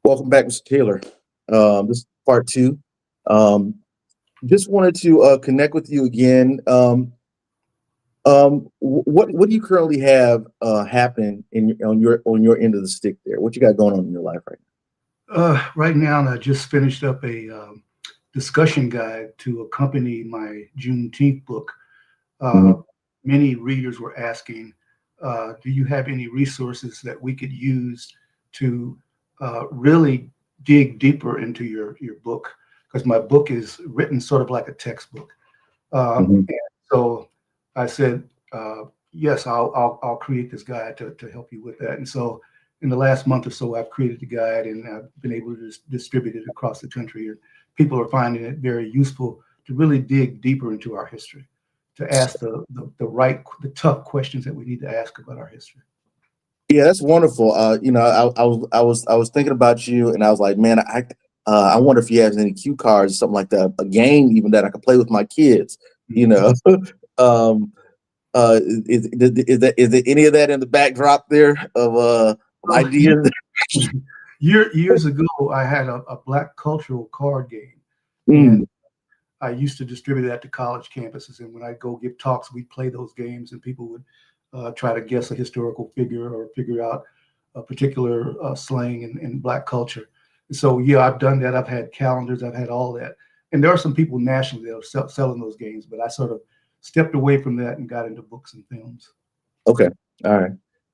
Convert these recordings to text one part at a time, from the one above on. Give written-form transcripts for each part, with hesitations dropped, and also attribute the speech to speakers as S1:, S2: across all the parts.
S1: Welcome back, Mr. Taylor. This is part two. Um, just wanted to connect with you again. What do you currently have happening on your end of the stick there? What you got going on in your life right
S2: Right now, I just finished up a discussion guide to accompany my Juneteenth book.
S1: now?
S2: Uh, Many readers were asking, do you have any resources that we could use to really dig deeper into your book? Because my book is written sort of like a textbook.
S1: Hmm.
S2: And so I said, yes, I'll create this guide to help you with that. And so in the last month or so, I've created the guide and I've been able to distribute it across the country. And people are finding it very useful to really dig deeper into our history, to ask the tough questions that we need to ask about our history.
S1: Yeah, that's wonderful. I was thinking about you, and I was like, man, I wonder if he has any cue cards, something like that, a game even that I could play with my kids. You
S2: Mhm.
S1: know, um, is there any of that in the backdrop there of
S2: So
S1: ideas?
S2: years ago, I had a black cultural card game, and
S1: Mm,
S2: I used to distribute that to college campuses. And when I go give talks, we'd play those games, and people would try to guess a historical figure or figure out a particular slang in Black culture. And so, yeah, I've done that. I've had calendars, I've had all that. And there are some people nationally that are selling those games, but I sort of stepped away from that and got into books and films.
S1: okay, all right,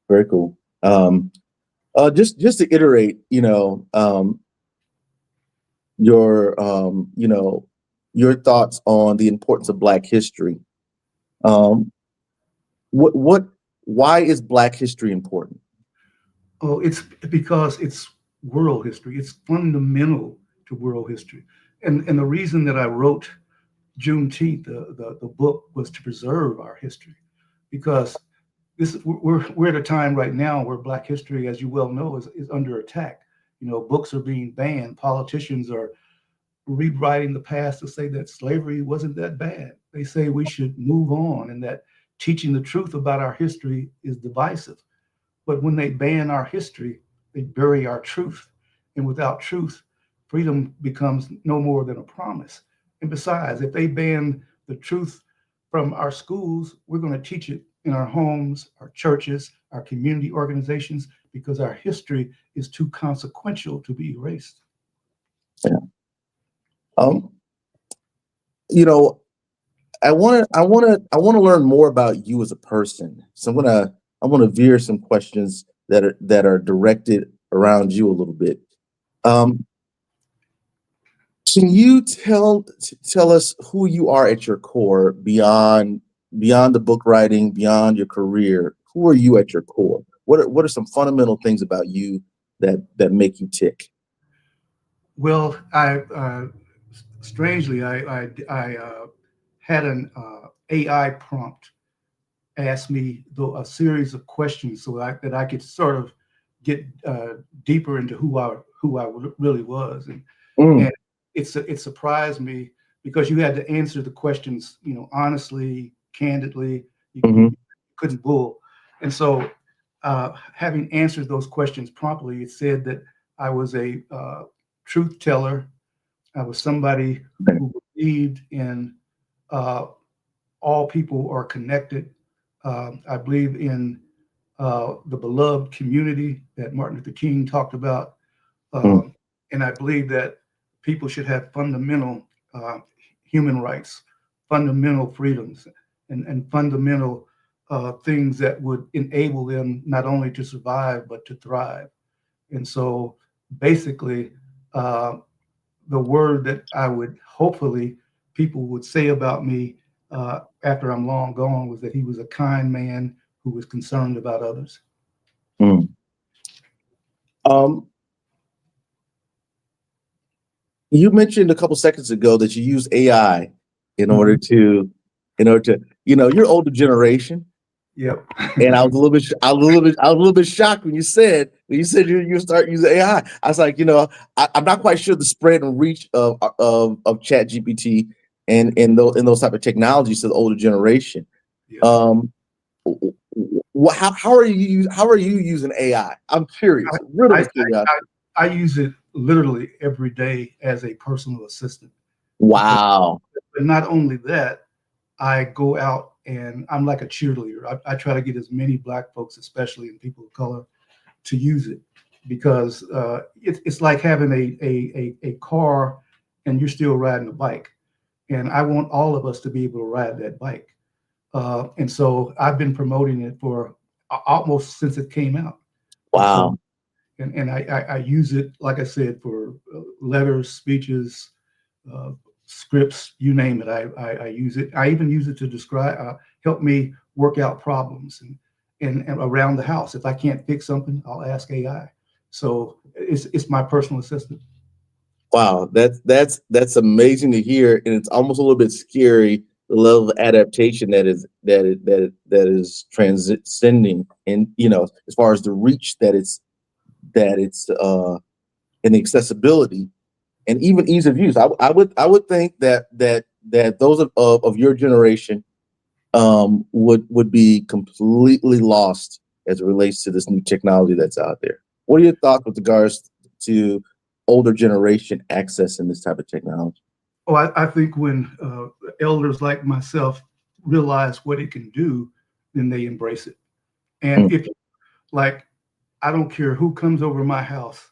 S1: very cool. Just to iterate, your thoughts on the importance of Black history. Um, what why is Black history important?
S2: Oh, it's because it's world history. It's fundamental to world history. And the reason that I wrote Juneteenth, the book, was to preserve our history, because we're at a time right now where Black history, as you well know, is under attack. You know, books are being banned. Politicians are rewriting the past to say that slavery wasn't that bad. They say we should move on, and that teaching the truth about our history is divisive. But when they ban our history, they bury our truth. And without truth, freedom becomes no more than a promise. And besides, if they ban the truth from our schools, we're going to teach it in our homes, our churches, our community organizations, because our history is too consequential to be erased.
S1: Yeah. Um, you know, I want to learn more about you as a person. So I want to veer some questions that are directed around you a little bit. Um, can you tell us who you are at your core beyond the book writing, beyond your career? Who are you at your core? What are some fundamental things about you that make you tick?
S2: Well, I strangely, I had an AI prompt asked me a series of questions so that I could sort of get deeper into who I really was,
S1: Mm,
S2: and it surprised me because you had to answer the questions, you know, honestly, candidly. You
S1: mhm,
S2: couldn't bull, and so having answered those questions properly, it said that I was a truth teller. I was somebody
S1: okay,
S2: who believed in uh, all people are connected. I believe in the beloved community that Martin Luther King talked about.
S1: mm,
S2: Um, and I believe that people should have fundamental human rights, fundamental freedoms, and fundamental things that would enable them not only to survive, but to thrive. And so basically, uh, the word that I would hopefully people would say about me after I'm long gone was that he was a kind man who was concerned about others.
S1: mm. Um, you mentioned a couple seconds ago that you use AI in order
S2: Mhm.
S1: to you're older generation,
S2: Yep.
S1: and I was a little bit shocked when you said you start using AI. I was like, I'm not quite sure the spread and reach of Chat GPT and those type of technologies to the older generation.
S2: Yeah.
S1: Um, how are you using AI? I'm curious,
S2: I,
S1: a little
S2: I,
S1: bit curious.
S2: I use it literally every day as a personal assistant. But,
S1: Wow.
S2: but not only that, I go out and I'm like a cheerleader. I try to get as many Black folks, especially and people of color, to use it because it's like having a car and you're still riding a bike. And I want all of us to be able to ride that bike. And so I've been promoting it for almost since it came out. And so,
S1: Wow.
S2: and I use it, like I said, for letters, speeches, uh, scripts, you name it. I use it. I even use it to describe, help me work out problems and around the house. If I can't fix something, I'll ask AI. So it's my personal assistant.
S1: Wow, that's amazing to hear, and it's almost a little bit scary the level of adaptation that is transcending, and as far as the reach that it's and the accessibility and even ease of use. I would think that those of your generation would be completely lost as it relates to this new technology that's out there. What are your thoughts with regards to older generation accessing this type of technology?
S2: Oh, I think when elders like myself realize what it can do, then they embrace it. And
S1: Mm,
S2: if like, I don't care who comes over my house,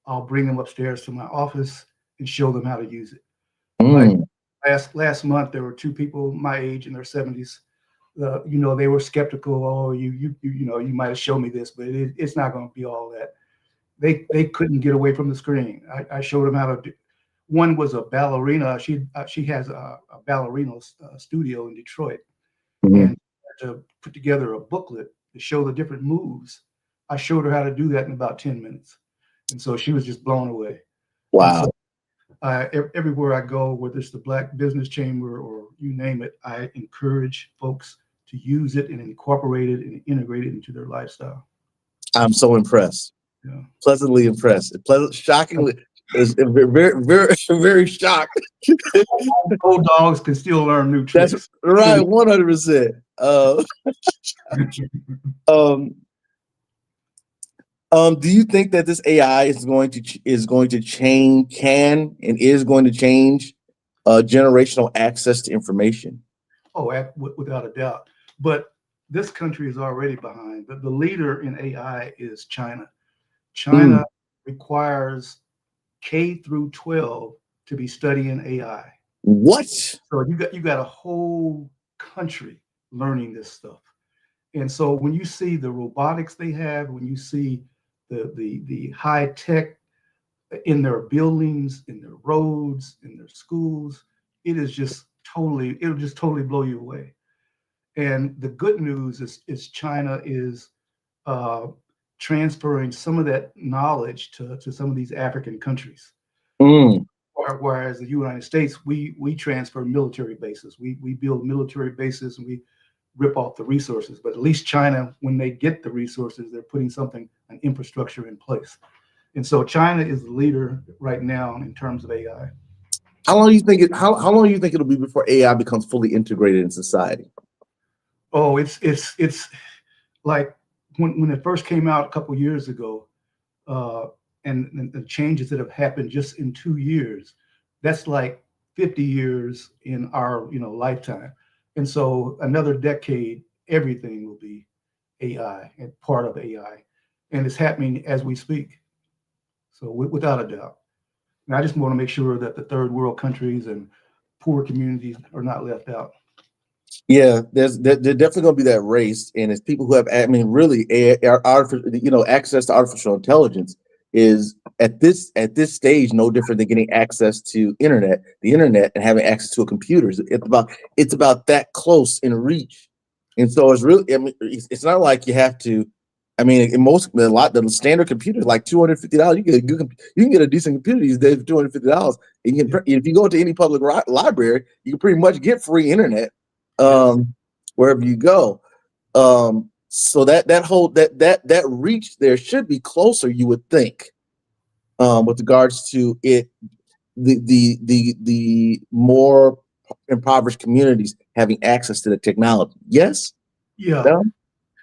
S2: I'll bring them upstairs to my office and show them how to use it. Like
S1: mm,
S2: last month, there were two people my age in their 70s. They were skeptical. Oh, you might have shown me this, but it's not going to be all that. They couldn't get away from the screen. I showed them how to do. One was a ballerina. She has a ballerina studio in Detroit,
S1: mhm.
S2: and to put together a booklet to show the different moves. I showed her how to do that in about 10 minutes, and so she was just blown away. And so
S1: Wow.
S2: everywhere I go, whether it's the Black Business Chamber or you name it, I encourage folks to use it and incorporate it and integrate it into their lifestyle.
S1: I'm so impressed.
S2: Yeah.
S1: Pleasantly impressed. Shockingly, is very, very, very shocked.
S2: Old dogs can still learn new
S1: That's
S2: tricks.
S1: right, 100%. Um, do you think that this AI is going to change, can and is going to change generational access to information?
S2: Oh, without a doubt. But this country is already behind. The leader in AI is China.
S1: Mm,
S2: China requires K through 12 to be studying AI.
S1: what?
S2: So you got a whole country learning this stuff. And so when you see the robotics they have, when you see the high tech in their buildings, in their roads, in their schools, it'll just totally blow you away. And the good news is China is uh, transferring some of that knowledge to some of these African countries.
S1: Mm,
S2: Whereas the United States, we transfer military bases. We build military bases and we rip off the resources. But at least China, when they get the resources, they're putting an infrastructure in place. And so China is the leader right now in terms of AI.
S1: how long do you think it'll be before AI becomes fully integrated in society?
S2: Oh, it's like when it first came out a couple years ago, uh, and the changes that have happened just in 2 years, that's like 50 years in our lifetime. And so another decade, everything will be AI and part of AI, and it's happening as we speak. So without a doubt, and I just want to make sure that the third world countries and poor communities are not left out.
S1: Yeah, there's definitely going to be that race, and it's people who have, I mean, really, access to artificial intelligence is at this stage no different than getting access to the internet, and having access to a computer. It's about that close in reach, and so it's really, I mean, it's not like you have to. I mean, the standard computer is like $250. You can get a decent computer these days for $250. And
S2: Yeah.
S1: if you go to any public library, you can pretty much get free internet
S2: Yes.
S1: wherever you go. So that reach there should be closer, you would think, with regards to it, the more impoverished communities having access to the technology. Yes.
S2: Yeah.
S1: No?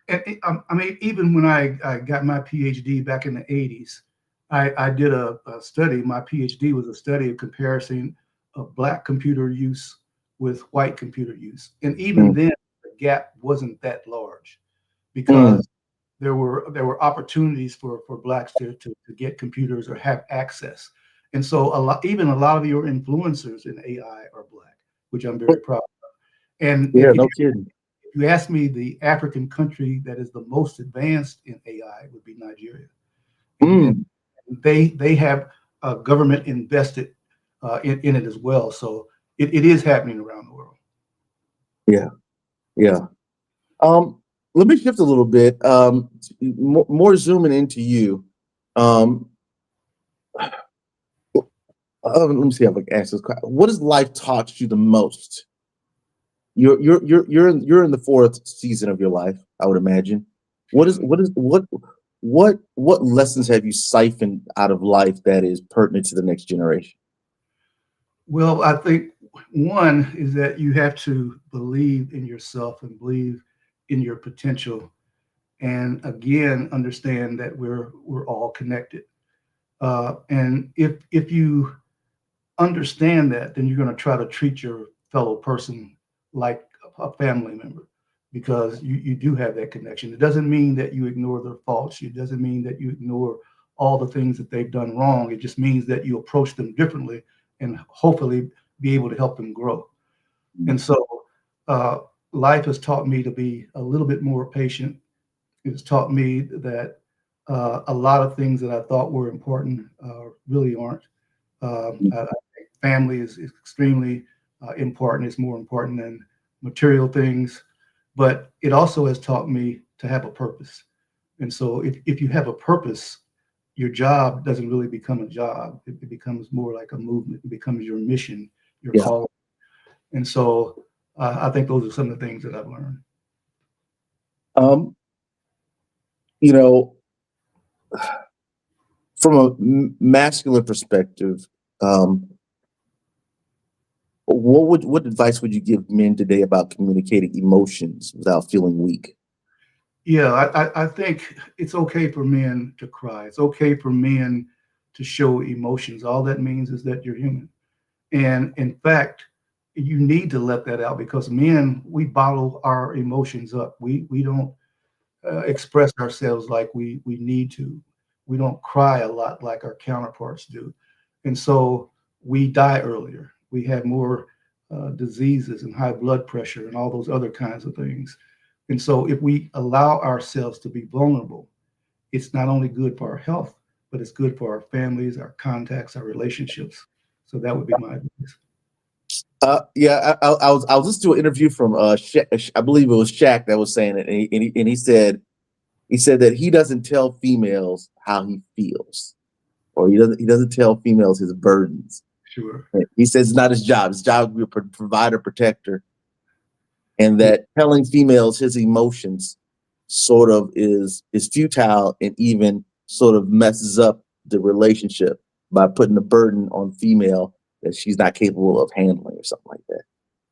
S2: And I mean, even when I got my PhD back in the 80s, I did a study. My PhD was a study of comparison of Black computer use with white computer use. And even
S1: Mm,
S2: then, the gap wasn't that large
S1: mm,
S2: because there were opportunities for Blacks to get computers or have access. And so a lot of your influencers in AI are Black, which I'm very proud of. And
S1: yeah, no kidding.
S2: if you ask me, the African country that is the most advanced in AI would be Nigeria. And
S1: Mm,
S2: they have government invested in it as well. So it is happening around the world.
S1: yeah, yeah. Let me shift a little bit. More zooming into you. Um, let me see if I can answer this question. What has life taught you the most? You're in the fourth season of your life, I would imagine. What lessons have you siphoned out of life that is pertinent to the next generation?
S2: Well, I think one is that you have to believe in yourself and believe in your potential, and again understand that we're all connected. And if you understand that, then you're going to try to treat your fellow person like a family member because you do have that connection. It doesn't mean that you ignore their faults. It doesn't mean that you ignore all the things that they've done wrong. It just means that you approach them differently and hopefully be able to help them grow. And so uh, life has taught me to be a little bit more patient. It's taught me that a lot of things that I thought were important really aren't. I think family is extremely important. It's more important than material things, but it also has taught me to have a purpose. And so if you have a purpose, your job doesn't really become a job. It becomes more like a movement. It becomes your mission, your
S1: Yeah.
S2: call. And so I think those are some of the things that I've learned.
S1: Um, you know, from a masculine perspective, um, what advice would you give men today about communicating emotions without feeling weak?
S2: Yeah, I think it's okay for men to cry. It's okay for men to show emotions. All that means is that you're human. And in fact, you need to let that out because men, we bottle our emotions up. We don't express ourselves like we need to. We don't cry a lot like our counterparts do. And so we die earlier. We have more diseases and high blood pressure and all those other kinds of things. And so if we allow ourselves to be vulnerable, it's not only good for our health, but it's good for our families, our contacts, our relationships. So that would be my advice.
S1: Yeah, I was listening to an interview from I believe it was Shaq that was saying it, and he said that he doesn't tell females how he feels, or he doesn't tell females his burdens.
S2: Sure.
S1: He says it's not his job. His job is to be a provider, protector, and
S2: Yeah.
S1: that telling females his emotions sort of is futile and even sort of messes up the relationship by putting the burden on female that she's not capable of handling or something like that.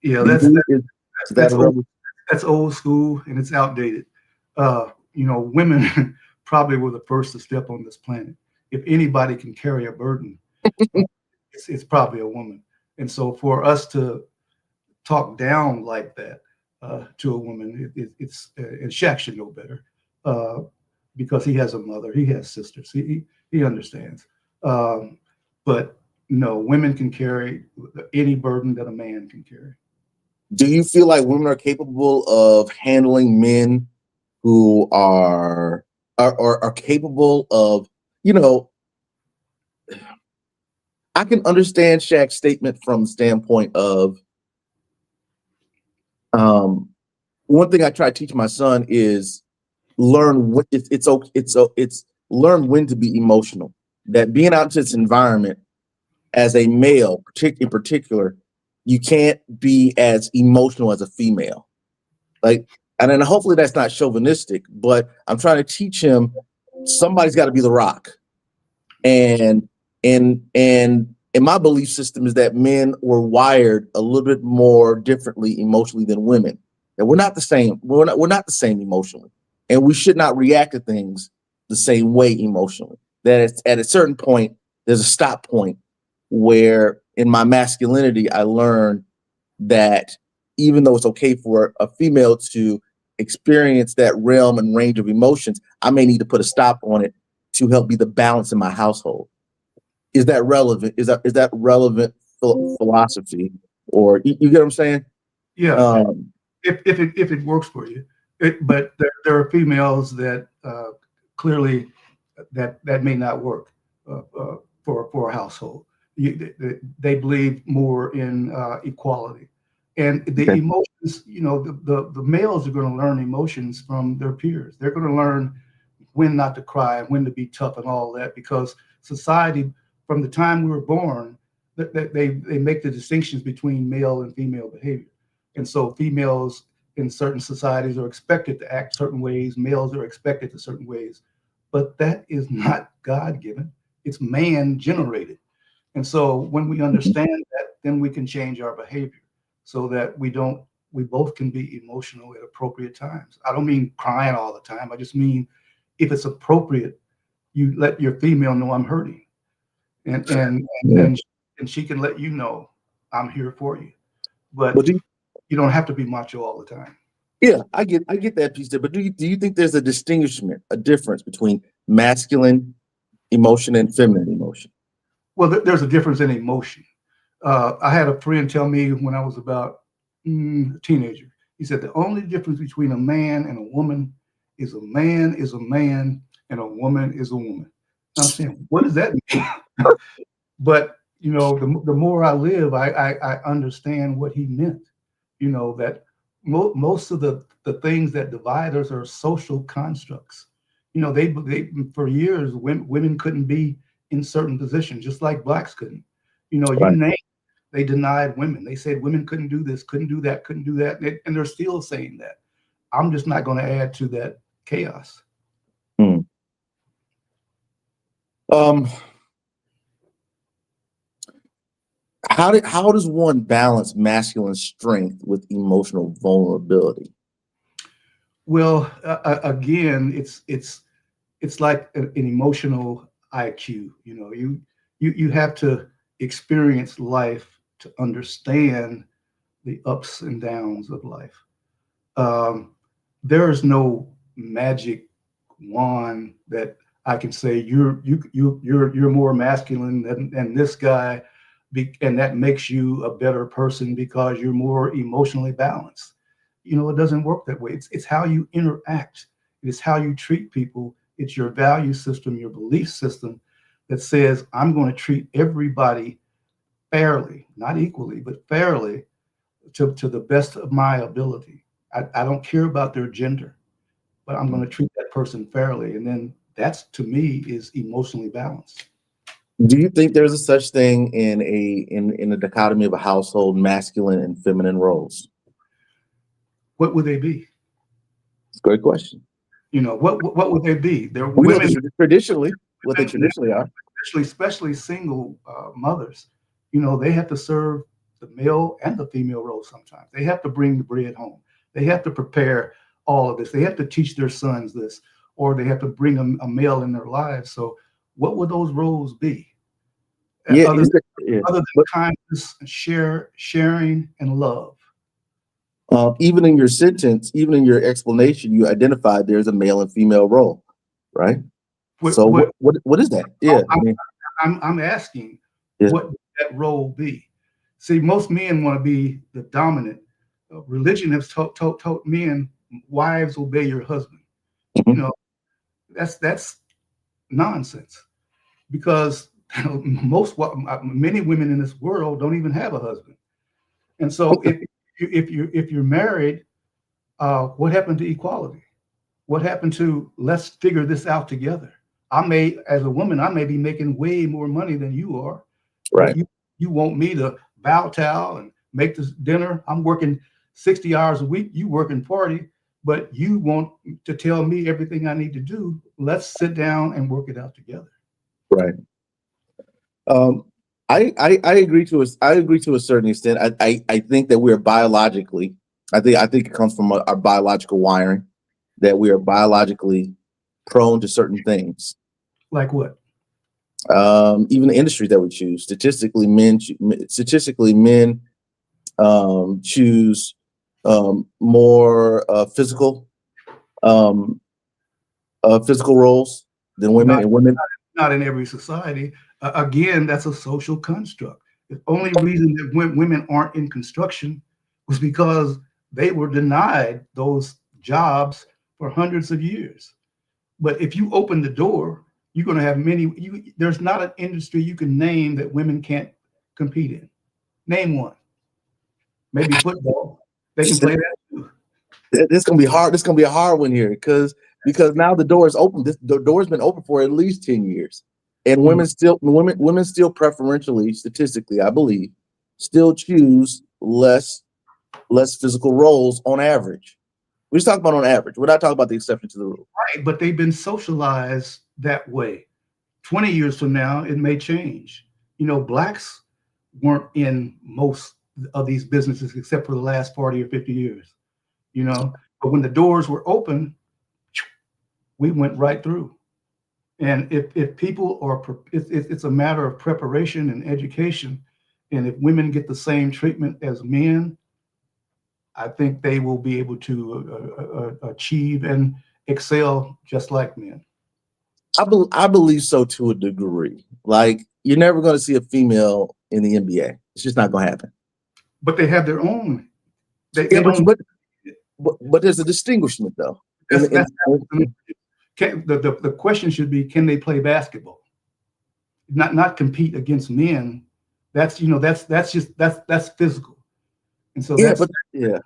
S2: Yeah,
S1: Do you
S2: that's
S1: believe is that
S2: that's
S1: a
S2: old,
S1: real?
S2: that's old school and it's outdated. Women probably were the first to step on this planet. If anybody can carry a burden, uh, it's probably a woman. And so for us to talk down like that to a woman, it's and Shaq should know better uh, because he has a mother, he has sisters, he understands. Um, but no, women can carry any burden that a man can carry.
S1: Do you feel like women are capable of handling men who are capable of, you know, I can understand Shaq's statement from the standpoint of um, one thing I try to teach my son is learn what it's learn when to be emotional. That being out to this environment as a male, in particular, you can't be as emotional as a female. Like, and then hopefully that's not chauvinistic, but I'm trying to teach him somebody's got to be the rock. And my belief system is that men were wired a little bit more differently emotionally than women. That we're not the same. We're not the same emotionally, and we should not react to things the same way emotionally. that it's at a certain point, there's a stop point where in my masculinity, I learned that even though it's okay for a female to experience that realm and range of emotions, I may need to put a stop on it to help be the balance in my household. Is that relevant? Is that relevant philosophy? Or you get what I'm saying?
S2: Yeah,
S1: Um,
S2: if it works for you. But there are females that clearly that may not work for a household. They believe more in equality, and the
S1: okay.
S2: emotions. The males are going to learn emotions from their peers. They're going to learn when not to cry, when to be tough, and all that, because society, from the time we were born, they make the distinctions between male and female behavior, and so females in certain societies are expected to act certain ways, males are expected to certain ways, but that is not God given. It's man generated. And so when we understand that, then we can change our behavior so that we both can be emotional at appropriate times. I don't mean crying all the time. I just mean if it's appropriate, you let your female know I'm hurting, and and
S1: Yeah.
S2: and and she can let you know I'm here for you. But
S1: But do you,
S2: you don't have to be macho all the time.
S1: yeah, I get that piece there. But do you think there's a distinguishment, a difference between masculine emotion and feminine emotion?
S2: Well, there's a difference in emotion. I had a friend tell me when I was about a teenager. He said the only difference between a man and a woman is a man is a man and a woman is a woman. And I'm saying, what does that mean? But the more I live, I understand what he meant. That most of the things that divide us are social constructs. They for years women couldn't be in certain positions, just like blacks couldn't. You
S1: Right.
S2: name. They denied women. They said women couldn't do this, couldn't do that, couldn't do that, and they're still saying that. I'm just not going to add to that chaos.
S1: Hmm. Um, how does one balance masculine strength with emotional vulnerability?
S2: Well, again, it's like an emotional IQ. You have to experience life to understand the ups and downs of life. Um, there is no magic wand that I can say you're more masculine than this guy, and that makes you a better person because you're more emotionally balanced. It doesn't work that way. It's how you interact. It's how you treat people. It's your value system, your belief system that says I'm going to treat everybody fairly, not equally, but fairly to the best of my ability. I don't care about their gender, but I'm going to treat that person fairly. And then that's, to me, is emotionally balanced.
S1: Do you think there's a such thing in a dichotomy of a household, masculine and feminine roles?
S2: What would they be?
S1: It's a great question.
S2: What would they be? There
S1: We know
S2: women,
S1: this traditionally what they
S2: women,
S1: traditionally are.
S2: especially single mothers. They have to serve the male and the female role sometimes. They have to bring the bread home. They have to prepare all of this. They have to teach their sons this, or they have to bring a male in their lives. So, what would those roles be?
S1: Yeah,
S2: Other
S1: yeah.
S2: other than
S1: But
S2: kindness, sharing, and love.
S1: even in your sentence, even in your explanation, you identified there's a male and female role, right?
S2: What,
S1: So
S2: what
S1: what is that? Yeah, I mean,
S2: I'm asking,
S1: yeah,
S2: what would that role be? See, most men want to be the dominant. Religion has taught men, wives obey your husband. You
S1: mhm,
S2: know, that's nonsense because many women in this world don't even have a husband. And so if you're married, what happened to equality? What happened to let's figure this out together? As a woman, I may be making way more money than you are, but
S1: right,
S2: you want me to bow towel and make this dinner. I'm working 60 hours a week. You working 40, but you want to tell me everything I need to do. Let's sit down and work it out together.
S1: right. Um, I agree to a certain extent. I think that we're biologically. I think it comes from our biological wiring that we are biologically prone to certain things.
S2: Like what?
S1: Even the industry that we choose. Statistically, men choose more um, physical roles than women,
S2: Not
S1: and women.
S2: not in every society. Again, that's a social construct. The only reason that women aren't in construction was because they were denied those jobs for hundreds of years. But if you open the door, you're going to have many. There's not an industry you can name that women can't compete in. Name one. Maybe football. They can play that too.
S1: It's gonna be hard. It's gonna be a hard one here because now the door is open. The door's been open for at least 10 years, and
S2: Mm.
S1: women still preferentially, statistically, I believe, still choose less physical roles on average. We're just talking about on average. We're not talking about the exception to the rule.
S2: Right, but they've been socialized that way. 20 years from now, it may change. Blacks weren't in most of these businesses except for the last 40 or 50 years, you know. But when the doors were open, we went right through. And if people are, it's a matter of preparation and education. And if women get the same treatment as men, I think they will be able to achieve and excel just like men.
S1: I believe so to a degree. Like you're never going to see a female in the NBA. It's just not going to happen.
S2: But they have their own. They,
S1: Yeah,
S2: they don't.
S1: but there's a distinguishment though.
S2: That's the question should be: can they play basketball? Not compete against men. That's physical, and so
S1: yeah,
S2: that's.
S1: but yeah,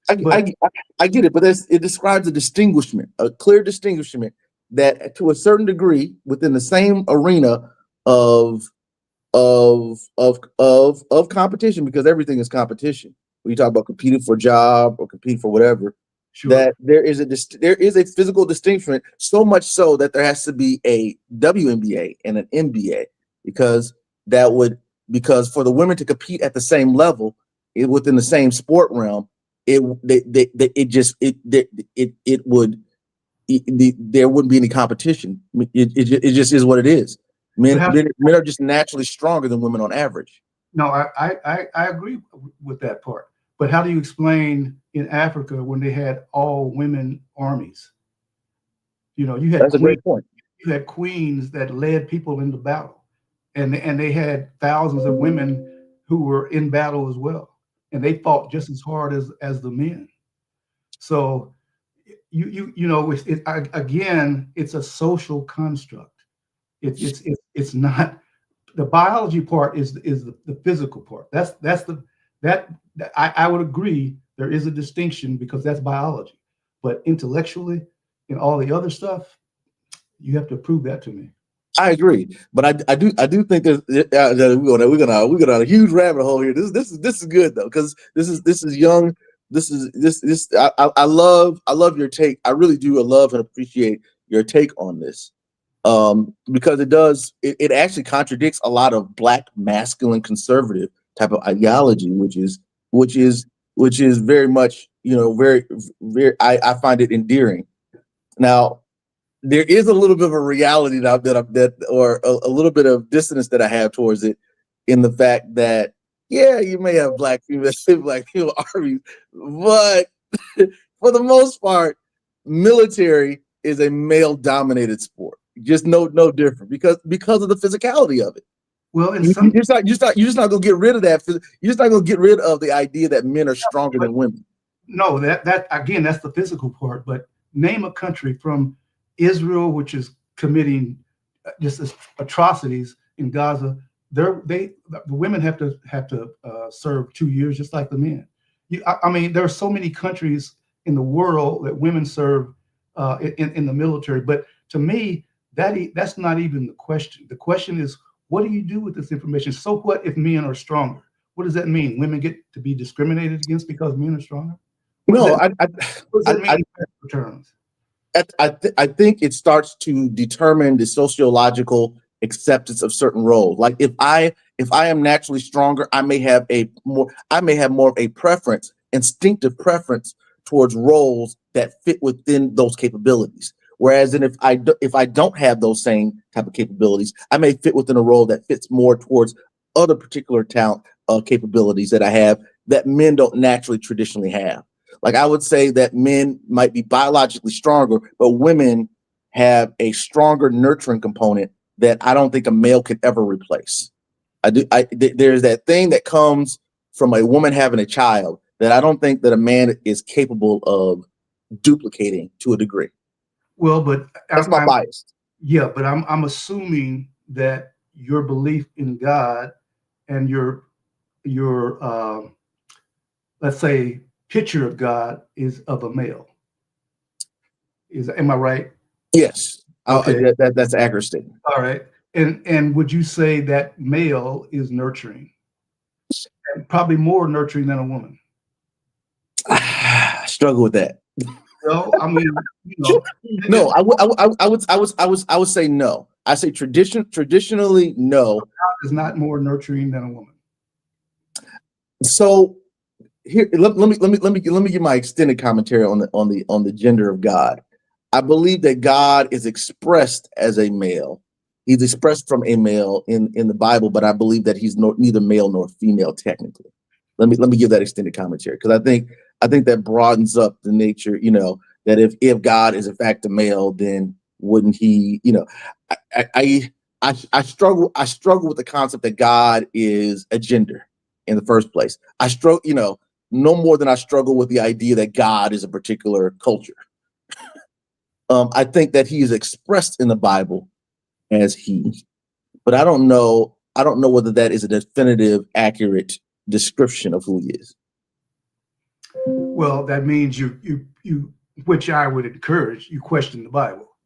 S2: But
S1: I get it, but it describes a distinguishment, a clear distinguishment that to a certain degree within the same arena of of competition, because everything is competition. When you talk about competing for a job or competing for whatever,
S2: sure.
S1: that there is a physical distinction, so much so that there has to be a WNBA and an NBA, because that would because for the women to compete at the same level within the same sport realm, it it just it would there wouldn't be any competition. It just is what it is.
S2: But
S1: Men are just naturally stronger than women on average.
S2: no, I agree with that part. But how do you explain in Africa when they had all women armies? You had
S1: That's a great point.
S2: queens that led people into battle, and they had thousands of women who were in battle as well, and they fought just as hard as the men. So again, it's a social construct. It's not the biology part is the physical part. I would agree there is a distinction because that's biology, but intellectually and all the other stuff, you have to prove that to me.
S1: I agree, but I do think there's we're going on a huge rabbit hole here. This is good though, because this is young. This I love your take. I really do. I love and appreciate your take on this, because it actually contradicts a lot of black masculine conservative type of ideology, which is which is very much very I find it endearing. Now there is a little bit of a reality or a little bit of dissonance that I have towards it, in the fact that yeah, you may have black female armies, but for the most part, military is a male dominated sport. Just no different because of the physicality of it.
S2: Well, in
S1: You,
S2: some
S1: you're just not gonna get rid of that. You're just not gonna get rid of the idea that men are stronger than women.
S2: no, that again, that's the physical part. But name a country from Israel, which is committing just atrocities in Gaza. The women have to serve 2 years just like the men. I mean, there are so many countries in the world that women serve in the military. But to me, that's not even the question. The question is, what do you do with this information? So what if men are stronger? What does that mean? Women get to be discriminated against because men are stronger? What does
S1: No,
S2: that, what does that mean in practical terms?
S1: I think it starts to determine the sociological acceptance of certain roles. Like if I am naturally stronger, I may have more of a instinctive preference towards roles that fit within those capabilities. Whereas if I don't have those same type of capabilities, I may fit within a role that fits more towards other particular talent capabilities that I have that men don't naturally traditionally have. Like I would say that men might be biologically stronger, but women have a stronger nurturing component that I don't think a male could ever replace. There's that thing that comes from a woman having a child that I don't think that a man is capable of duplicating to a degree.
S2: Well, but
S1: That's my bias.
S2: Yeah, but I'm assuming that your belief in God and your let's say picture of God is of a male. Am I right?
S1: Yes.
S2: Okay.
S1: That's an accurate statement.
S2: All right. And would you say that male is nurturing? And probably more nurturing than a woman.
S1: I struggle with that.
S2: Well, I mean,
S1: no, I would say no. I say traditionally no.
S2: God is not more nurturing than a woman.
S1: So here, let me give my extended commentary on the gender of God. I believe that God is expressed as a male. He's expressed from a male in the Bible, but I believe that he's neither male nor female technically. Let me give that extended commentary because I think that broadens up the nature. That if God is in fact a male, then wouldn't he? I struggle with the concept that God is a gender in the first place. I struggle, no more than I struggle with the idea that God is a particular culture. I think that he is expressed in the Bible as he, but I don't know whether that is a definitive, accurate description of who he is.
S2: Well, that means you which I would encourage, you question the Bible.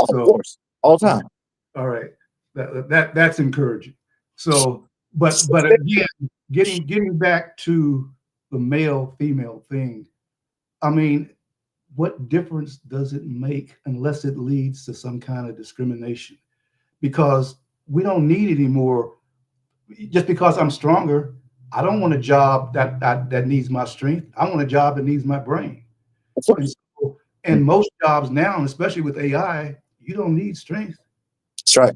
S1: Of course, all the time.
S2: All right, that's encouraging. So, but again, getting back to the male female thing, I mean, what difference does it make unless it leads to some kind of discrimination? Because we don't need any more. Just because I'm stronger, I don't want a job that needs my strength. I want a job that needs my brain. And most jobs now, especially with AI, you don't need strength.
S1: That's right.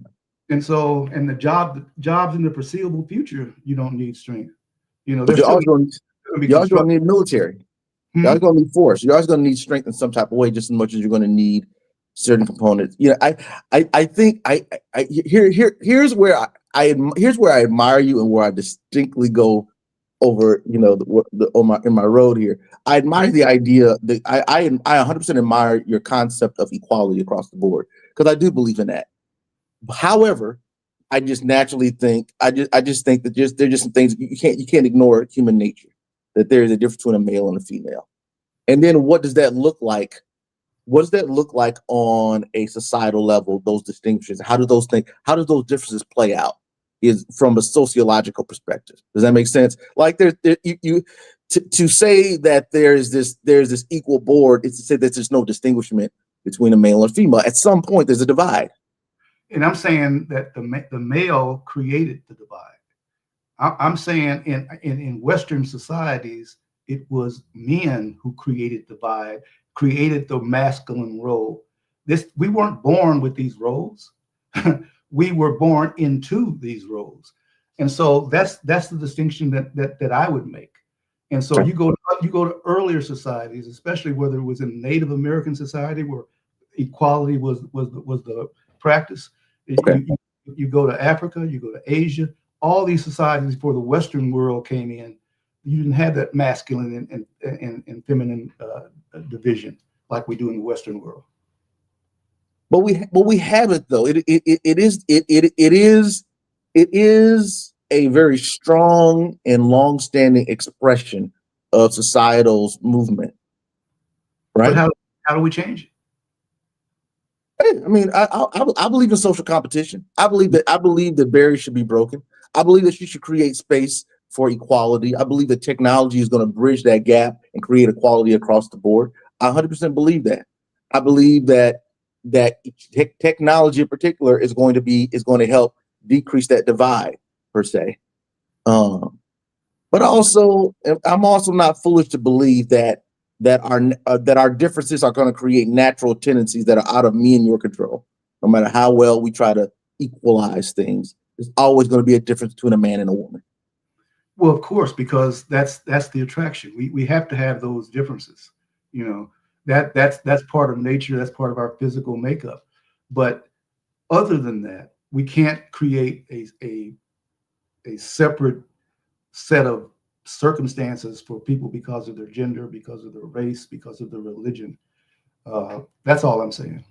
S2: And the jobs in the foreseeable future, you don't need strength.
S1: You're always going to need military. You're always going to need force. You're always going to need strength in some type of way, just as much as you're going to need certain components. I think here's where I admire you and where I distinctly go over, in my road here. I admire the idea that I 100% admire your concept of equality across the board because I do believe in that. However, I just naturally think I just think that there's just some things you can't ignore human nature, that there is a difference between a male and a female. And then what does that look like? What does that look like on a societal level, those distinctions? How do those differences play out is from a sociological perspective? Does that make sense? Like to say that there's this equal board is to say that there's no distinguishment between a male and female. At some point, there's a divide.
S2: And I'm saying that the male created the divide. I'm saying in Western societies, it was men who created the divide, created the masculine role. We weren't born with these roles. We were born into these roles. And so that's the distinction that I would make. And so you go to earlier societies, especially whether it was in Native American society where equality was the practice.
S1: Okay.
S2: You go to Africa, you go to Asia, all these societies before the Western world came in, you didn't have that masculine and feminine division like we do in the Western world.
S1: But we have it though. It is a very strong and long-standing expression of societal's movement, right?
S2: But how do we change it?
S1: I mean, I believe in social competition. I believe that barriers should be broken. I believe that you should create space for equality. I believe that technology is going to bridge that gap and create equality across the board. I 100% believe that. I believe that technology in particular is going to help decrease that divide per se. But also, I'm also not foolish to believe that that our differences are going to create natural tendencies that are out of me and your control. No matter how well we try to equalize things, there's always going to be a difference between a man and a woman.
S2: Well, of course, because that's the attraction. We have to have those differences. You know, that's part of nature. That's part of our physical makeup. But other than that, we can't create a separate set of circumstances for people because of their gender, because of their race, because of their religion. That's all I'm saying.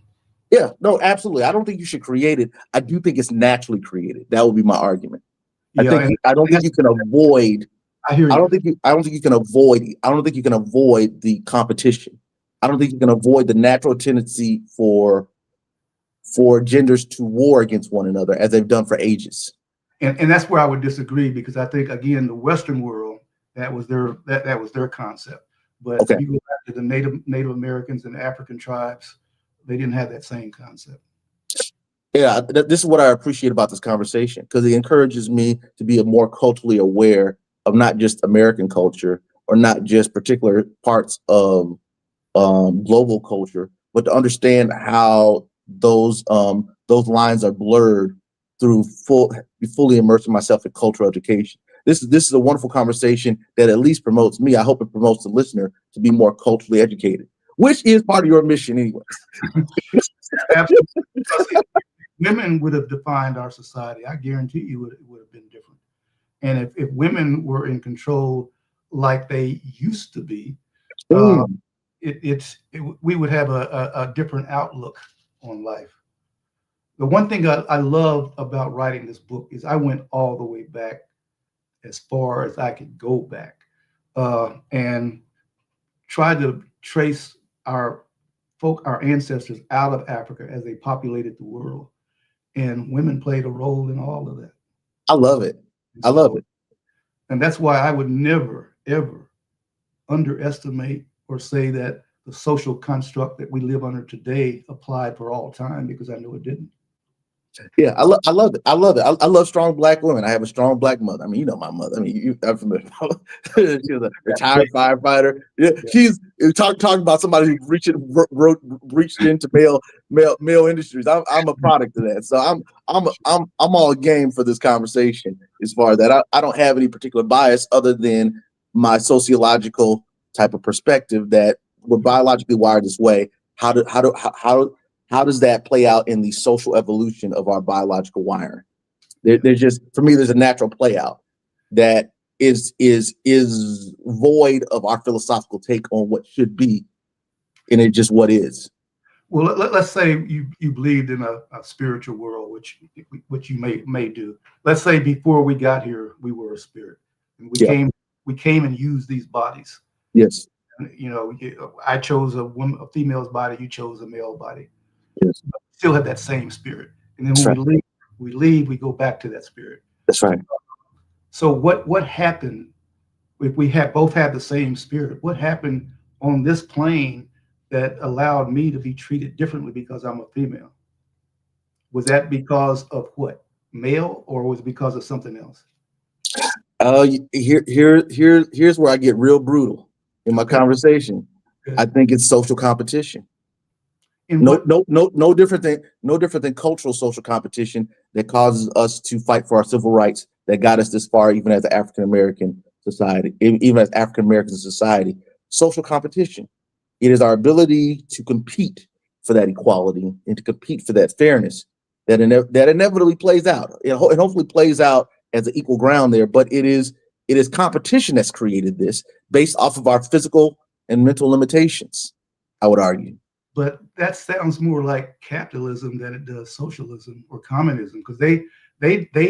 S1: Yeah, no, absolutely. I don't think you should create it. I do think it's naturally created. That would be my argument.
S2: Yeah, and
S1: I don't think
S2: that's,
S1: you can avoid.
S2: I hear you.
S1: I don't think you can avoid. I don't think you can avoid the competition. I don't think you can avoid the natural tendency for genders to war against one another as they've done for ages.
S2: And that's where I would disagree because I think again the Western world that was their concept. But
S1: Okay.
S2: if you go back to the Native Americans and African tribes, they didn't have that same concept.
S1: Yeah, this is what I appreciate about this conversation because it encourages me to be more culturally aware of not just American culture or not just particular parts of global culture, but to understand how those lines are blurred through fully immersing myself in cultural education. This is a wonderful conversation that at least promotes me. I hope it promotes the listener to be more culturally educated, which is part of your mission anyway.
S2: Absolutely. Because if women would have defined our society, I guarantee you it would have been different. And if women were in control like they used to be, uh,
S1: Mm.
S2: we would have a different outlook on life. The one thing I love about writing this book is I went all the way back as far as I could go back and tried to trace our ancestors out of Africa as they populated the world. And women played a role in all of that.
S1: I love it.
S2: And
S1: I love
S2: so,
S1: it.
S2: and that's why I would never, ever underestimate or say that the social construct that we live under today applied for all time because I know it didn't.
S1: Yeah, I love it. I love it. I love strong black women. I have a strong black mother. I mean, you know my mother. I mean, I'm familiar. She was a retired firefighter. Yeah,
S2: Yeah.
S1: she's talking about somebody who reached into male industries. I'm a product of that. So I'm all game for this conversation as far as that. I don't have any particular bias other than my sociological type of perspective that we're biologically wired this way. How does that play out in the social evolution of our biological wiring? There's just for me, there's a natural play out that is void of our philosophical take on what should be, and it just what is.
S2: Well, let's say you believed in a spiritual world, which you may do. Let's say before we got here, we were a spirit, and
S1: Yeah.
S2: we came and used these bodies.
S1: Yes.
S2: You know, I chose a female's body, you chose a male body.
S1: Yes.
S2: Still have that same spirit, and then
S1: That's
S2: when
S1: right.
S2: we leave, we go back to that spirit.
S1: That's right.
S2: So what happened if we both had the same spirit? What happened on this plane that allowed me to be treated differently because I'm a female? Was that because of what? Male, or was it because of something else?
S1: Here's where I get real brutal in my
S2: Okay.
S1: conversation.
S2: Good.
S1: I think it's social competition.
S2: In
S1: No,
S2: what?
S1: no different than cultural social competition that causes us to fight for our civil rights that got us this far, even as an African American society, even as African American society. Social competition. It is our ability to compete for that equality and to compete for that fairness that inevitably plays out. It hopefully plays out as an equal ground there, but it is competition that's created this based off of our physical and mental limitations, I would argue.
S2: But that sounds more like capitalism than it does socialism or communism, because they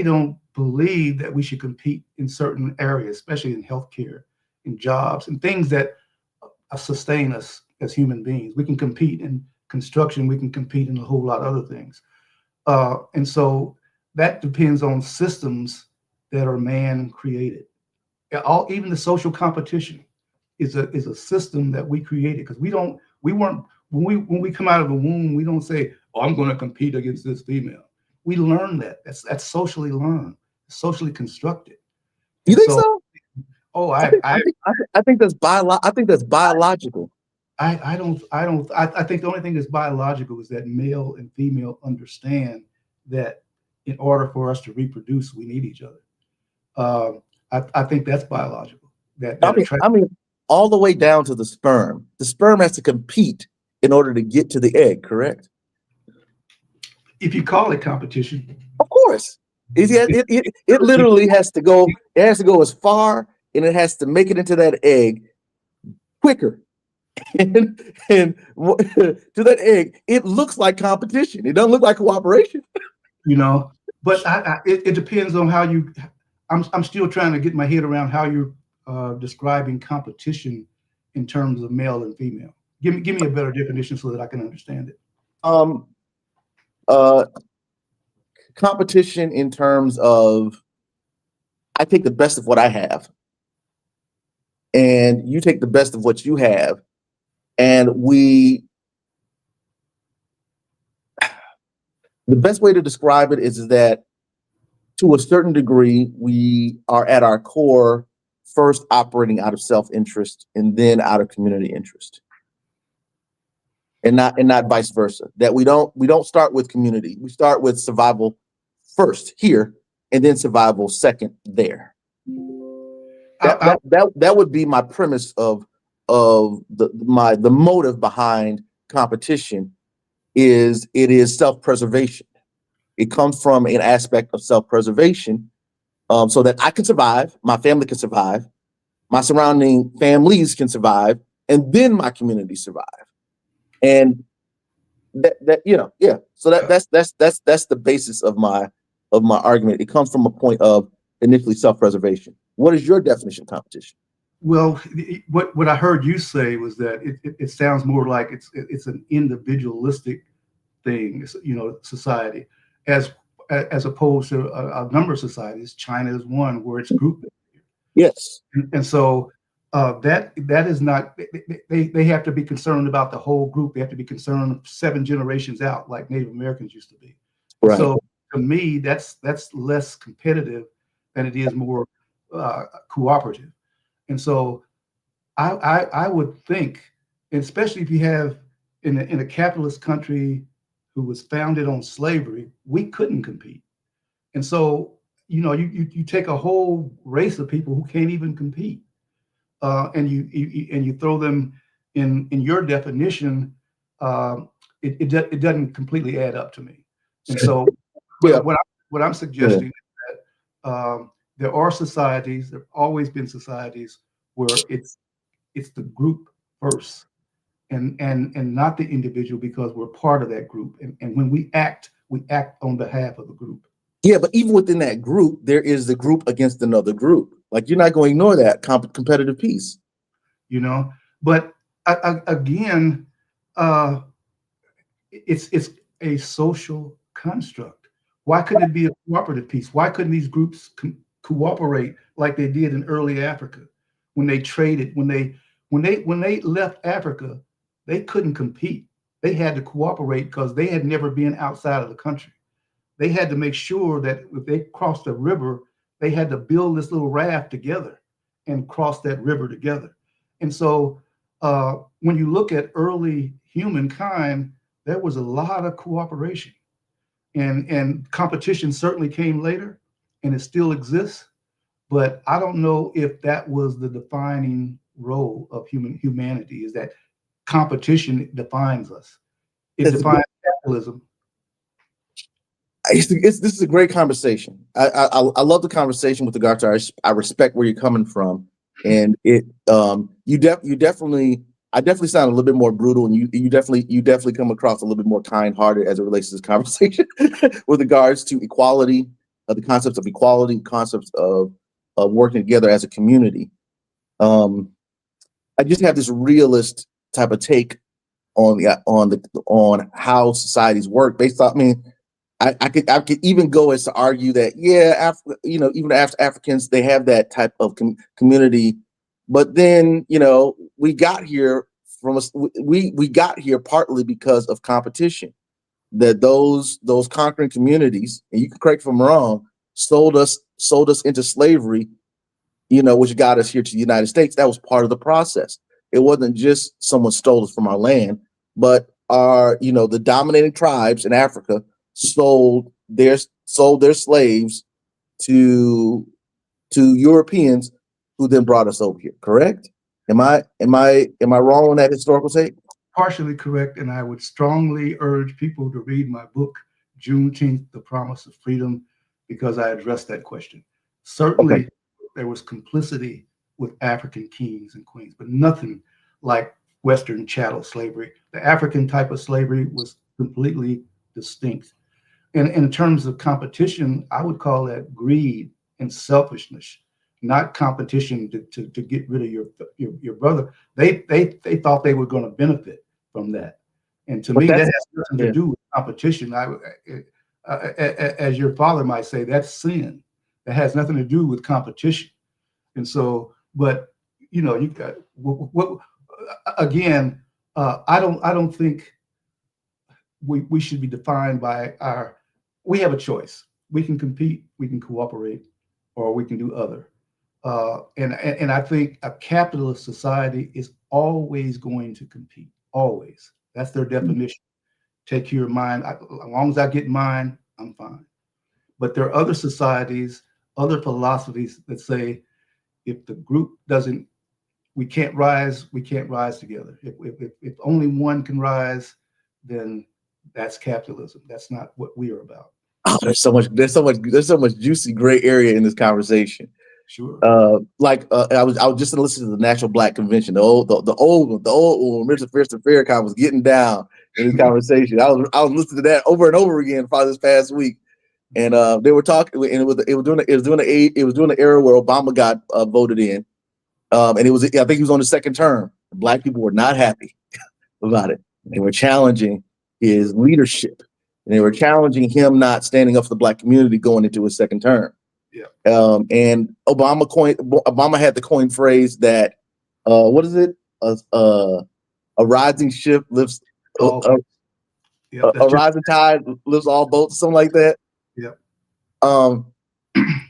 S2: don't believe that we should compete in certain areas, especially in healthcare, in jobs, and things that sustain us as human beings. We can compete in construction. We can compete in a whole lot of other things. And so that depends on systems that are man created. Even the social competition is a system that we created because we weren't when we come out of the womb, we don't say, "Oh, I'm going to compete against this female." We learn that. That's socially learned, socially constructed.
S1: You
S2: And
S1: think
S2: so,
S1: so?
S2: Oh,
S1: I think that's I think that's biological.
S2: I think the only thing that's biological is that male and female understand that in order for us to reproduce, we need each other. I think that's biological. That attract.
S1: I mean, all the way down to the sperm. The sperm has to compete in order to get to the egg, correct?
S2: If you call it competition,
S1: Of course. It literally has to go, it has to go as far and it has to make it into that egg quicker. And to that egg, it looks like competition. It doesn't look like cooperation.
S2: you know. But it depends on how you. I'm still trying to get my head around how you're describing competition in terms of male and female. Give me a better definition so that I can understand it.
S1: Um, uh, Competition in terms of I take the best of what I have, and you take the best of what you have, and the best way to describe it is that to a certain degree, we are at our core first operating out of self-interest and then out of community interest. And not vice versa. That we don't start with community. We start with survival first here and then survival second there. That would be my premise of the motive behind competition is it is self-preservation. It comes from an aspect of self-preservation, so that I can survive, my family can survive, my surrounding families can survive, and then my community survive. And that yeah. So that's the basis of my argument. It comes from a point of initially self-preservation. What is your definition of competition?
S2: Well, what I heard you say was that it sounds more like it's an individualistic thing, society, as opposed to a number of societies. China is one where it's group.
S1: Yes,
S2: and so that is not. They have to be concerned about the whole group. They have to be concerned 7 generations out, like Native Americans used to be. Right. So to me, that's less competitive than it is more cooperative. And so I would think, especially if you have in a capitalist country who was founded on slavery, we couldn't compete. And so, you take a whole race of people who can't even compete, and you throw them in your definition. It doesn't completely add up to me. And so, yeah. what I'm suggesting is that there are societies. There have always been societies where it's the group first, and not the individual, because we're part of that group. And when we act on behalf of the group.
S1: Yeah, but even within that group, there is the group against another group. Like, you're not going to ignore that competitive piece.
S2: But again, it's a social construct. Why couldn't it be a cooperative piece? Why couldn't these groups cooperate like they did in early Africa when they traded? When they left Africa, they couldn't compete. They had to cooperate because they had never been outside of the country. They had to make sure that if they crossed a river, they had to build this little raft together and cross that river together. And so when you look at early humankind, there was a lot of cooperation, and competition certainly came later, and it still exists. But I don't know if that was the defining role of humanity, is that competition defines us. It defines capitalism.
S1: This is a great conversation. I love the conversation with regard to I respect where you're coming from, and I definitely sound a little bit more brutal, and you definitely come across a little bit more kind-hearted as it relates to this conversation with regards to equality, the concepts of equality, concepts of working together as a community. I just have this realist type of take on how societies work based on. I mean, I could even go as to argue that even after Africans, they have that type of community, but then we got here we got here partly because of competition. That those conquering communities, and you can correct me if I'm wrong, sold us into slavery which got us here to the United States. That was part of the process. It wasn't just someone stole us from our land, but the dominating tribes in Africa sold their slaves to Europeans who then brought us over here. Correct? Am I wrong on that historical take?
S2: Partially correct, and I would strongly urge people to read my book, Juneteenth, The Promise of Freedom, because I addressed that question.
S1: Okay.
S2: Certainly, there was complicity with African kings and queens, but nothing like Western chattel slavery. The African type of slavery was completely distinct. And in terms of competition, I would call that greed and selfishness, not competition to get rid of your brother. They thought they were going to benefit from that, and to
S1: But
S2: me, that
S1: that's
S2: has nothing to
S1: yeah.
S2: do with competition. As your father might say, that's sin. That has nothing to do with competition. And so, but you got what again? I don't think we should be defined by our. We have a choice. We can compete, we can cooperate, or we can do other. And I think a capitalist society is always going to compete. Always. That's their definition. Take your mind. As long as I get mine, I'm fine. But there are other societies, other philosophies that say if the group doesn't, we can't rise together. If only one can rise, then that's capitalism. That's not what we are about.
S1: Oh, there's so much juicy gray area in this conversation.
S2: Sure.
S1: I was just listening to the National Black Convention, the old when Mr. Farrakhan was getting down in this conversation. I was listening to that over and over again for this past week, and they were talking, and it was during the era where Obama got voted in, and I think he was on the second term. Black people were not happy about it. They were challenging his leadership, and they were challenging him not standing up for the Black community going into his second term.
S2: Yeah.
S1: And Obama had the coin phrase that what is it? A rising ship lifts
S2: Oh,
S1: a,
S2: yeah.
S1: a rising tide lifts all boats, something like that.
S2: Yeah.
S1: Um,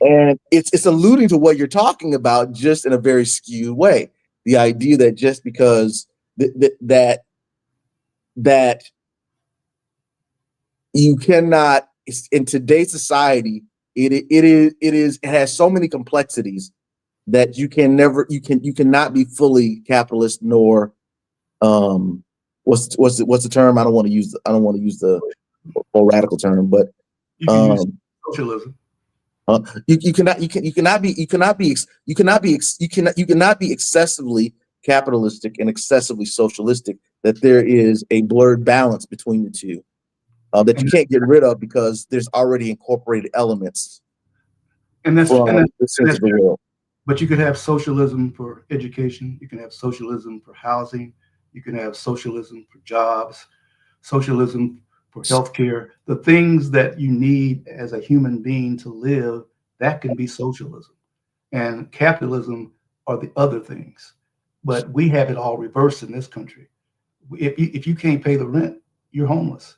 S1: and it's alluding to what you're talking about, just in a very skewed way. The idea that just because that you cannot, in today's society, it has so many complexities that you cannot be fully capitalist, nor what's the term? I don't want to use the more radical term, but
S2: You can use socialism.
S1: You cannot be excessively capitalistic and excessively socialistic. That there is a blurred balance between the two that you
S2: And
S1: can't get rid of because there's already incorporated elements
S2: and that's and,
S1: from
S2: that,
S1: the
S2: and
S1: sense
S2: that's
S1: of the
S2: true.
S1: world.
S2: But you could have socialism for education. You can have socialism for housing. You can have socialism for jobs, socialism for healthcare. The things that you need as a human being to live, that can be socialism. And capitalism are the other things. But we have it all reversed in this country. If you can't pay the rent, you're homeless.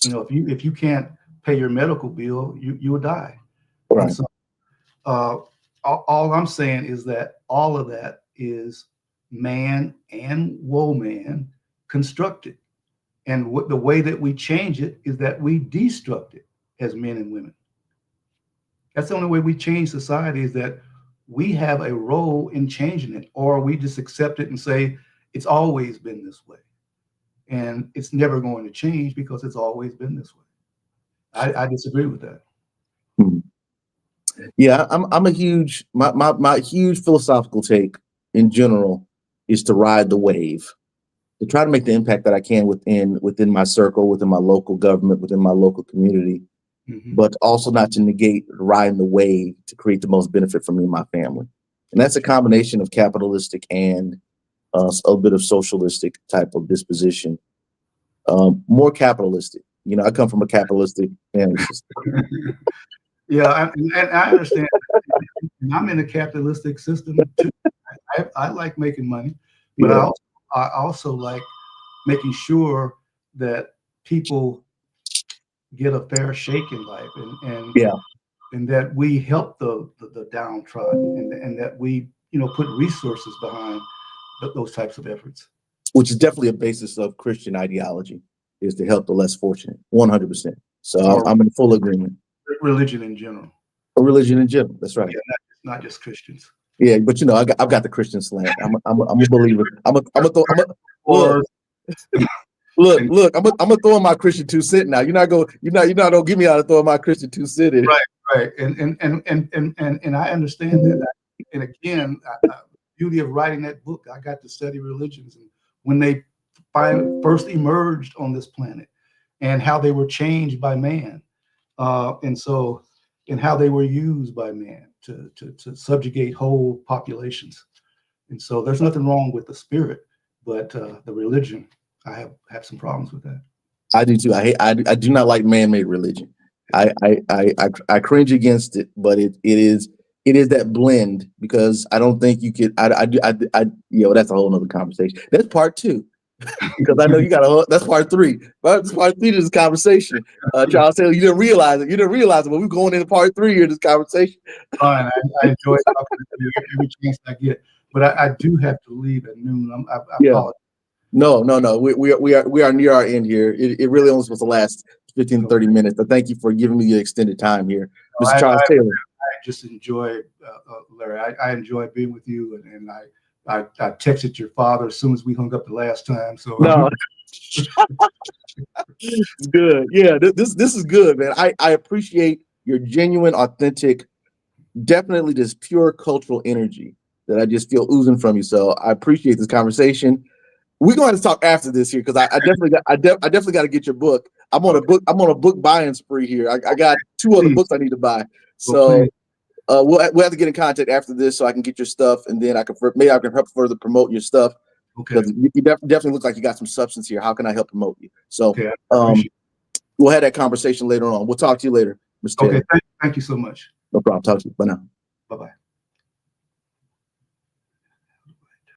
S2: If you can't pay your medical bill, you will die. And
S1: Right.
S2: so uh, all I'm saying is that all of that is man and woman constructed. And the way that we change it is that we destruct it as men and women. That's the only way we change society, is that we have a role in changing it, or we just accept it and say it's always been this way. And it's never going to change because it's always been this way. I disagree with that.
S1: Hmm. Yeah, I'm a huge my huge philosophical take in general is to ride the wave, to try to make the impact that I can within my circle, within my local government, within my local community,
S2: Hmm.
S1: but also not to negate riding the wave to create the most benefit for me and my family. And that's a combination of capitalistic and a bit of socialistic type of disposition. More capitalistic. I come from a capitalistic family system.
S2: Yeah, and I understand. And I'm in a capitalistic system too. I like making money, but
S1: Yeah,
S2: I also like making sure that people get a fair shake in life. And
S1: yeah,
S2: and that we help the downtrodden, and that we, put resources behind those types of efforts.
S1: Which is definitely a basis of Christian ideology, is to help the less fortunate, 100%. So
S2: Or
S1: I'm in full agreement.
S2: religion in general.
S1: A religion in general, that's right.
S2: Yeah, not just Christians.
S1: Yeah, but I've got the Christian slant. I'm a believer.
S2: Or
S1: Look. I'm gonna throw in my Christian 2 cent now. You're not gonna get me out of throwing my Christian 2 cent in.
S2: right, and I understand that. And again, the beauty of writing that book, I got to study religions and when they first emerged on this planet, and how they were changed by man, and how they were used by man to subjugate whole populations. And so there's nothing wrong with the spirit, but the religion, I have some problems with that.
S1: I do too. I do not like man-made religion. I cringe against it, but it is that blend, because I don't think you could. That's a whole nother conversation. That's part 2, because I know you got that's part 3. That's part 3 to this conversation. Charles Taylor, you didn't realize it. But we're going into part 3 here of this conversation.
S2: Fine, I enjoy talking to you every chance I get, but I do have to leave at noon. I apologize.
S1: No. We are near our end here. It really only supposed to last 15 to 30 minutes. But thank you for giving me the extended time here, Mr. Charles Taylor.
S2: I just enjoy, Larry. I enjoy being with you, and I texted your father as soon as we hung up the last time. So
S1: no, it's good. Yeah, this is good, man. I appreciate your genuine, authentic, definitely this pure cultural energy that I just feel oozing from you. So I appreciate this conversation. We're going to talk after this here, because I definitely got to get your book. I'm on a book buying spree here. I got 2 other books I need to buy. So we'll have to get in contact after this so I can get your stuff, and then I can help further promote your stuff.
S2: Okay.
S1: Because you definitely look like you got some substance here. How can I help promote you? So
S2: okay,
S1: we'll have that conversation later on. We'll talk to you later, Mr. Taylor.
S2: Okay, thank you so much.
S1: No problem. Talk to you. Bye now.
S2: Bye-bye.